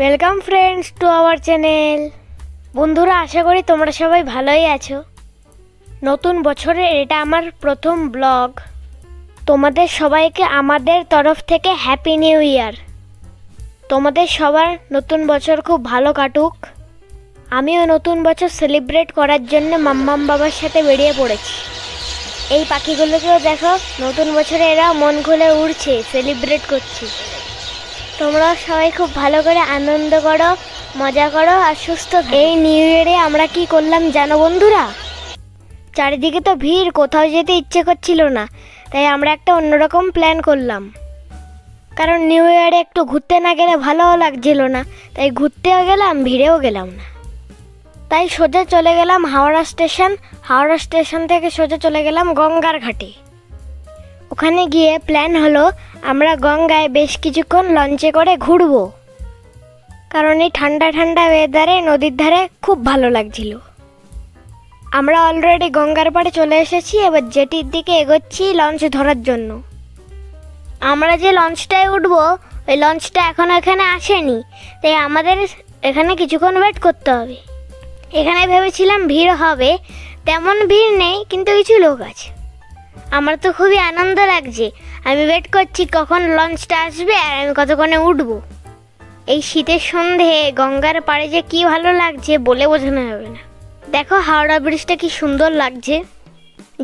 Welcome friends to our channel. বন্ধুরা, আশা করি তোমরা সবাই ভালোই আছো। নতুন বছরের এটা আমার প্রথম ব্লগ। তোমাদের সবাইকে আমাদের তরফ থেকে হ্যাপি নিউ ইয়ার। তোমাদের সবার নতুন বছর খুব ভালো কাটুক। আমিও নতুন বছর সেলিব্রেট করার জন্য মাম্মাম বাবার সাথে বেরিয়ে পড়েছি। এই পাখিগুলোকেও দেখো, নতুন বছরে এরা মন খুলে উড়ছে, সেলিব্রেট করছে। তোমরা সবাই খুব ভালো করে আনন্দ করো, মজা করো আর সুস্থ। এই নিউ ইয়ারে আমরা কি করলাম জানো বন্ধুরা? চারিদিকে তো ভিড়, কোথাও যেতে ইচ্ছে করছিল না, তাই আমরা একটা অন্যরকম প্ল্যান করলাম। কারণ নিউ ইয়ারে একটু ঘুরতে না গেলে ভালোও লাগছিল না, তাই ঘুরতেও গেলাম, ভিড়েও গেলাম না। তাই সোজা চলে গেলাম হাওড়া স্টেশন। হাওড়া স্টেশন থেকে সোজা চলে গেলাম গঙ্গার ঘাটে। ওখানে গিয়ে প্ল্যান হলো আমরা গঙ্গায় বেশ কিছুক্ষণ লঞ্চে করে ঘুরবো, কারণ এই ঠান্ডা ঠান্ডা ওয়েদারে নদীর ধারে খুব ভালো লাগছিল। আমরা অলরেডি গঙ্গার পাড়ে চলে এসেছি, এবার জেটির দিকে এগোচ্ছি লঞ্চ ধরার জন্য। আমরা যে লঞ্চটায় উঠবো ওই লঞ্চটা এখনও এখানে আসেনি, তাই আমাদের এখানে কিছুক্ষণ ওয়েট করতে হবে। এখানে ভেবেছিলাম ভিড় হবে, তেমন ভিড় নেই, কিন্তু কিছু লোক আছে। আমার তো খুবই আনন্দ লাগছে। আমি ওয়েট করছি কখন লঞ্চটা আসবে আর আমি কতক্ষণে উঠবো। এই শীতের সন্ধে গঙ্গার পাড়ে যে কি ভালো লাগছে বলে বোঝানো যাবে না। দেখো হাওড়া ব্রিজটা কি সুন্দর লাগছে,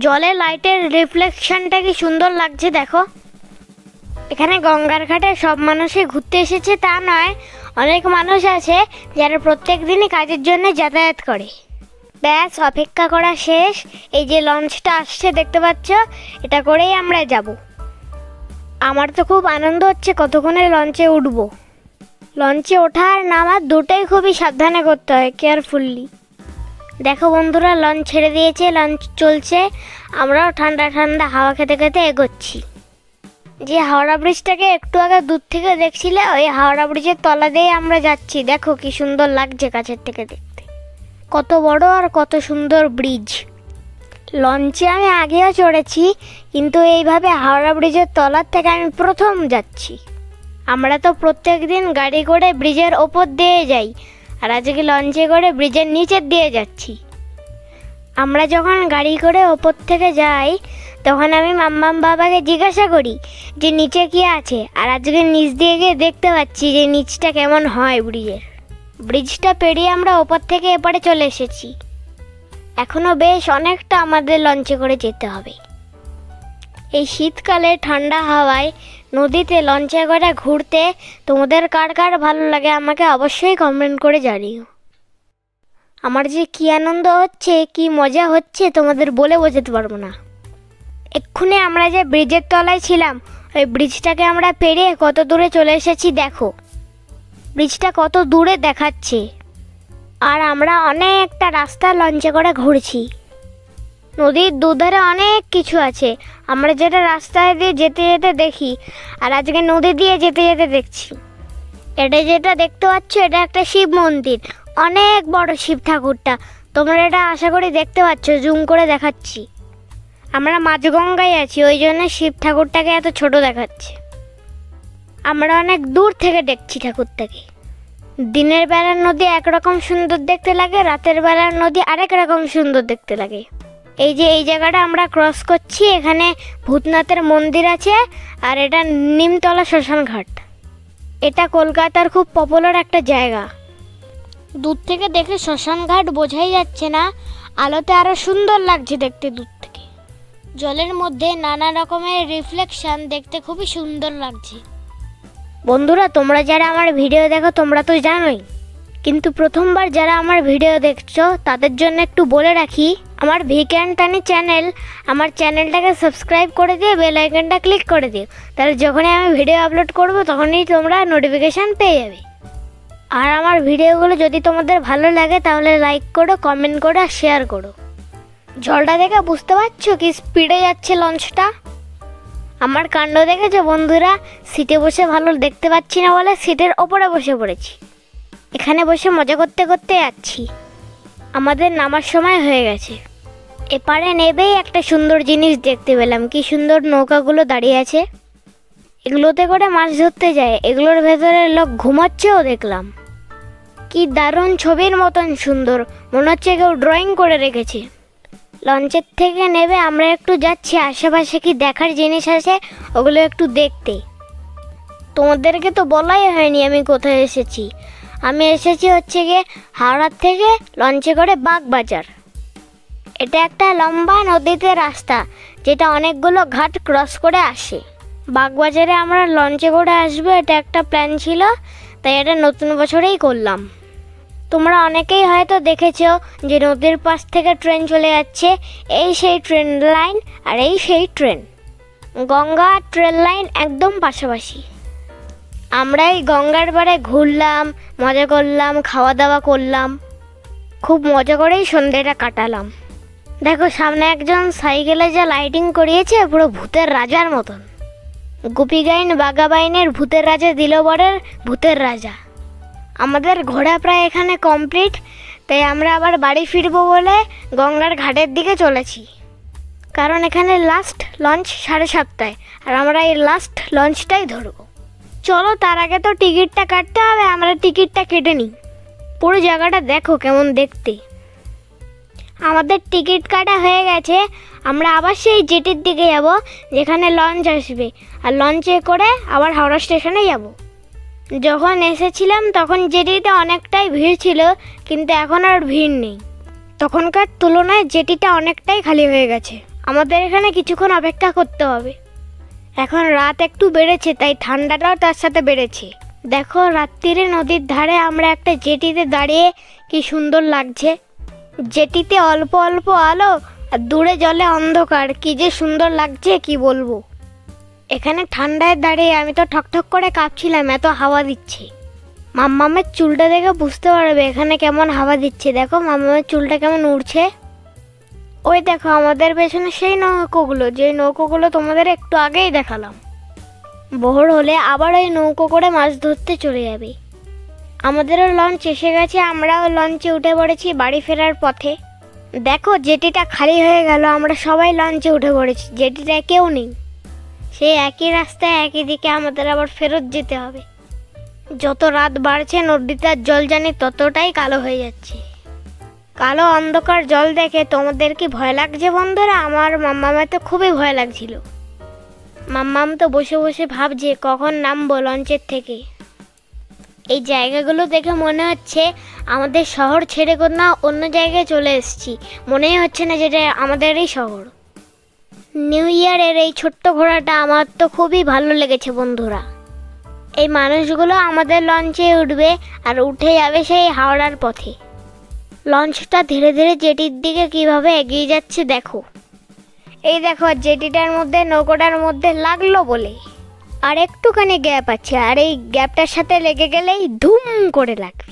জলে লাইটের রিফ্লেকশনটা কি সুন্দর লাগছে দেখো। এখানে গঙ্গার ঘাটে সব মানুষই ঘুরতে এসেছে তা নয়, অনেক মানুষ আছে যারা প্রত্যেক দিনই কাজের জন্য যাতায়াত করে। ব্যাস, অপেক্ষা করা শেষ। এই যে লঞ্চটা আসছে দেখতে পাচ্ছ, এটা করেই আমরা যাব। আমার তো খুব আনন্দ হচ্ছে কতক্ষণে লঞ্চে উঠব। লঞ্চে ওঠা আর নামা দুটোই খুবই সাবধানে করতে হয়, কেয়ারফুললি। দেখো বন্ধুরা, লঞ্চ ছেড়ে দিয়েছে, লঞ্চ চলছে। আমরাও ঠান্ডা ঠান্ডা হাওয়া খেতে খেতে এগোচ্ছি। যে হাওড়া ব্রিজটাকে একটু আগে দূর থেকে দেখছিলে, ওই হাওড়া ব্রিজের তলা দিয়ে আমরা যাচ্ছি। দেখো কি সুন্দর লাগছে কাছের থেকে দেখতে, কত বড় আর কত সুন্দর ব্রিজ। লঞ্চে আমি আগেও চড়েছি, কিন্তু এইভাবে হাওড়া ব্রিজের তলার থেকে আমি প্রথম যাচ্ছি। আমরা তো প্রত্যেক দিন গাড়ি করে ব্রিজের ওপর দিয়ে যাই, আর আজকে লঞ্চে করে ব্রিজের নিচের দিয়ে যাচ্ছি। আমরা যখন গাড়ি করে ওপর থেকে যাই তখন আমি মাম্মাম বাবাকে জিজ্ঞাসা করি যে নিচে কি আছে, আর আজকে নিচ দিয়ে গিয়ে দেখতে পাচ্ছি যে নিচটা কেমন হয় ব্রিজের। ব্রিজটা পেরিয়ে আমরা ওপর থেকে এপারে চলে এসেছি। এখনও বেশ অনেকটা আমাদের লঞ্চে করে যেতে হবে। এই শীতকালে ঠান্ডা হাওয়ায় নদীতে লঞ্চে করে ঘুরতে তোমাদের কার কার ভালো লাগে আমাকে অবশ্যই কমেন্ট করে জানিও। আমার যে কী আনন্দ হচ্ছে, কি মজা হচ্ছে তোমাদের বলে বোঝাতে পারবো না। এক্ষুনি আমরা যে ব্রিজের তলায় ছিলাম, ওই ব্রিজটাকে আমরা পেরিয়ে কত দূরে চলে এসেছি দেখো। ব্রিজটা কত দূরে দেখাচ্ছে, আর আমরা অনেকটা রাস্তা লঞ্চে করে ঘুরছি। নদীর দুধারে অনেক কিছু আছে, আমরা যেটা রাস্তায় দিয়ে যেতে যেতে দেখি, আর আজকে নদী দিয়ে যেতে যেতে দেখছি। এটা যেটা দেখতে পাচ্ছ, এটা একটা শিব মন্দির, অনেক বড় শিব ঠাকুরটা। তোমরা এটা আশা করি দেখতে পাচ্ছ, জুম করে দেখাচ্ছি। আমরা মাঝগঙ্গায় আছি, ওই জন্য শিব ঠাকুরটাকে এত ছোট দেখাচ্ছে। আমরা অনেক দূর থেকে দেখছি ঠাকুরটাকে। দিনের বেলার নদী একরকম সুন্দর দেখতে লাগে, রাতের বেলার নদী আরেক রকম সুন্দর দেখতে লাগে। এই যে এই জায়গাটা আমরা ক্রস করছি, এখানে ভূতনাথের মন্দির আছে, আর এটা নিমতলা শ্মশান ঘাট। এটা কলকাতার খুব পপুলার একটা জায়গা। দূর থেকে দেখে শ্মশান ঘাট বোঝাই যাচ্ছে না, আলোতে আরও সুন্দর লাগছে দেখতে দূর থেকে। জলের মধ্যে নানা রকমের রিফ্লেকশন দেখতে খুবই সুন্দর লাগছে। বন্ধুরা, তোমরা যারা আমার ভিডিও দেখো তোমরা তো জানোই, কিন্তু প্রথমবার যারা আমার ভিডিও দেখছো তাদের জন্য একটু বলে রাখি, আমার ভিকেন টানি চ্যানেল, আমার চ্যানেলটাকে সাবস্ক্রাইব করে দিয়ে বেল আইকনটা ক্লিক করে দিও। তাহলে যখনই আমি ভিডিও আপলোড করব তখনই তোমরা নোটিফিকেশান পেয়ে যাবে। আর আমার ভিডিওগুলো যদি তোমাদের ভালো লাগে তাহলে লাইক করো, কমেন্ট করো আর শেয়ার করো। জলটা দেখে বুঝতে পারছো কি স্পিডে যাচ্ছে লঞ্চটা। আমার কাণ্ড দেখেছো বন্ধুরা, সিটে বসে ভালো দেখতে পাচ্ছি না বলে সিটের ওপরে বসে পড়েছি। এখানে বসে মজা করতে করতে যাচ্ছি। আমাদের নামার সময় হয়ে গেছে। এপারে নেবেই একটা সুন্দর জিনিস দেখতে পেলাম, কি সুন্দর নৌকাগুলো দাঁড়িয়ে আছে। এগুলোতে করে মাছ ধরতে যায়, এগুলোর ভেতরে লোক ঘুমাচ্ছেও দেখলাম। কি দারুণ, ছবির মতন সুন্দর, মনে হচ্ছে কেউ ড্রয়িং করে রেখেছে। লঞ্চের থেকে নেমে আমরা একটু যাচ্ছি আশেপাশে কি দেখার জিনিস আছে ওগুলো একটু দেখতে। তোমাদেরকে তো বলাই হয়নি আমি কোথায় এসেছি। আমি এসেছি হচ্ছে গিয়ে হাওড়ার থেকে লঞ্চে করে বাগবাজার। এটা একটা লম্বা নদীতে রাস্তা যেটা অনেকগুলো ঘাট ক্রস করে আসে। বাগবাজারে আমরা লঞ্চে করে আসবো, এটা একটা প্ল্যান ছিল, তাই এটা নতুন বছরেই করলাম। তোমরা অনেকেই হয়তো দেখেছো যে নদীর পাশ থেকে ট্রেন চলে যাচ্ছে, এই সেই ট্রেন লাইন আর এই সেই ট্রেন। গঙ্গা আর ট্রেন লাইন একদম পাশাপাশি। আমরা এই গঙ্গার পাড়ে ঘুরলাম, মজা করলাম, খাওয়া দাওয়া করলাম, খুব মজা করেই সন্ধ্যেটা কাটালাম। দেখো সামনে একজন সাইকেলে যা লাইটিং করিয়েছে পুরো ভূতের রাজার মতন। গুপি গাইন বাঘা বাইনের ভূতের রাজা দিল বরের ভূতের রাজা। আমাদের ঘোরা প্রায় এখানে কমপ্লিট, তাই আমরা আবার বাড়ি ফিরবো বলে গঙ্গার ঘাটের দিকে চলেছি। কারণ এখানে লাস্ট লঞ্চ 7:30টায়, আর আমরা এই লাস্ট লঞ্চটাই ধরবো। চলো, তার আগে তো টিকিটটা কাটতে হবে, আমরা টিকিটটা কেটে নিই। পুরো জায়গাটা দেখো কেমন দেখতে। আমাদের টিকিট কাটা হয়ে গেছে, আমরা আবার সেই জেটির দিকে যাব যেখানে লঞ্চ আসবে, আর লঞ্চে করে আবার হাওড়া স্টেশনে যাব। যখন এসেছিলাম তখন জেটিতে অনেকটাই ভিড় ছিল, কিন্তু এখন আর ভিড় নেই। তখনকার তুলনায় জেটিটা অনেকটাই খালি হয়ে গেছে। আমাদের এখানে কিছুক্ষণ অপেক্ষা করতে হবে। এখন রাত একটু বেড়েছে, তাই ঠান্ডাটাও তার সাথে বেড়েছে। দেখো রাত্রিরে নদীর ধারে আমরা একটা জেটিতে দাঁড়িয়ে কি সুন্দর লাগছে। জেটিতে অল্প অল্প আলো আর দূরে জলে অন্ধকার, কি যে সুন্দর লাগছে কি বলবো। এখানে ঠান্ডায় দাঁড়িয়ে আমি তো ঠকঠক করে কাঁপছিলাম, এত হাওয়া দিচ্ছে। মাম্মামের চুলটা দেখে বুঝতে পারবে এখানে কেমন হাওয়া দিচ্ছে। দেখো মাম্মামের চুলটা কেমন উড়ছে। ওই দেখো আমাদের পেছনে সেই নৌকোগুলো, যে নৌকোগুলো তোমাদের একটু আগেই দেখালাম। ভোর হলে আবার ওই নৌকো করে মাছ ধরতে চলে যাবে। আমাদেরও লঞ্চ এসে গেছে, আমরাও লঞ্চে উঠে পড়েছি বাড়ি ফেরার পথে। দেখো জেটিটা খালি হয়ে গেল, আমরা সবাই লঞ্চে উঠে পড়েছি, জেটিটা কেউ নেই। সেই একই রাস্তায় একই দিকে আমাদের আবার ফেরত যেতে হবে। যত রাত বাড়ছে নদীটার জল জানি ততটাই কালো হয়ে যাচ্ছে। কালো অন্ধকার জল দেখে তোমাদের কি ভয় লাগছে বন্ধুরা? আমার মাম্মামের তো খুবই ভয় লাগছিল। মাম্মাম তো বসে বসে ভাবছে কখন নামবো লঞ্চের থেকে। এই জায়গাগুলো দেখে মনে হচ্ছে আমাদের শহর ছেড়ে কোথাও অন্য জায়গায় চলে এসেছি, মনেই হচ্ছে না যেটা আমাদেরই শহর। নিউ ইয়ারের এই ছোট্ট ঘোড়াটা আমার তো খুবই ভালো লেগেছে বন্ধুরা। এই মানুষগুলো আমাদের লঞ্চে উঠবে আর উঠে যাবে সেই হাওড়ার পথে। লঞ্চটা ধীরে ধীরে জেটির দিকে কিভাবে এগিয়ে যাচ্ছে দেখো। এই দেখো জেটিটার মধ্যে নৌকোটার মধ্যে লাগলো বলে আর একটুখানি গ্যাপ আছে, আর এই গ্যাপটার সাথে লেগে গেলেই ধুম করে লাগবে।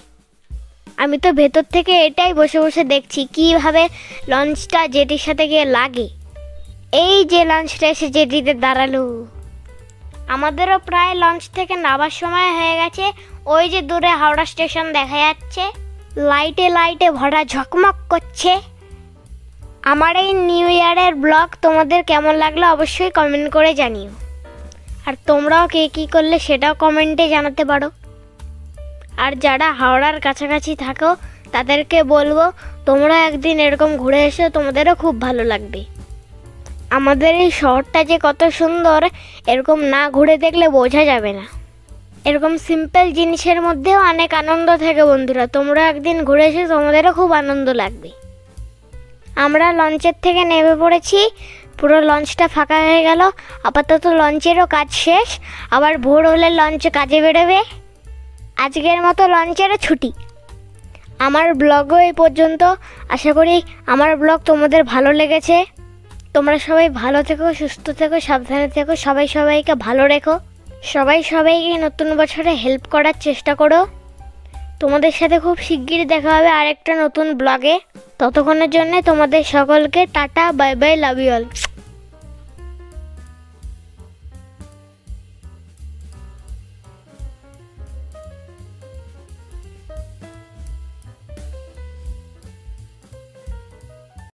আমি তো ভেতর থেকে এটাই বসে বসে দেখছি কিভাবে লঞ্চটা জেটির সাথে গিয়ে লাগে। এই যে লঞ্চটা এসে জেটিতে দাঁড়ালো। আমাদেরও প্রায় লঞ্চ থেকে নামার সময় হয়ে গেছে। ওই যে দূরে হাওড়া স্টেশন দেখা যাচ্ছে, লাইটে লাইটে ভরা ঝকমক করছে। আমার এই নিউ ইয়ারের ব্লগ তোমাদের কেমন লাগলো অবশ্যই কমেন্ট করে জানিও। আর তোমরাও কে কী করলে সেটাও কমেন্টে জানাতে পারো। আর যারা হাওড়ার কাছাকাছি থাকো তাদেরকে বলবো তোমরা একদিন এরকম ঘুরে এসো, তোমাদেরও খুব ভালো লাগবে। আমাদের এই শহরটা যে কত সুন্দর এরকম না ঘুরে দেখলে বোঝা যাবে না। এরকম সিম্পল জিনিসের মধ্যেও অনেক আনন্দ থাকে বন্ধুরা, তোমরা একদিন ঘুরে এসে তোমাদেরও খুব আনন্দ লাগবে। আমরা লঞ্চের থেকে নেমে পড়েছি, পুরো লঞ্চটা ফাঁকা হয়ে গেল। আপাতত লঞ্চেরও কাজ শেষ, আবার ভোর হলে লঞ্চ কাজে বেরোবে। আজকের মতো লঞ্চেরও ছুটি। আমার ব্লগও এই পর্যন্ত। আশা করি আমার ব্লগ তোমাদের ভালো লেগেছে। তোমরা সবাই ভালো থেকো, সুস্থ থেকো, সাবধানে থেকো, সবাই সবাইকে ভালো রেখো। সবাই সবাইকে নতুন বছরে হেল্প করার চেষ্টা করো। তোমাদের সাথে খুব শিগগিরই দেখা হবে আরেকটা নতুন ব্লগে। ততক্ষণের জন্য তোমাদের সকলকে tata, bye bye, love you all.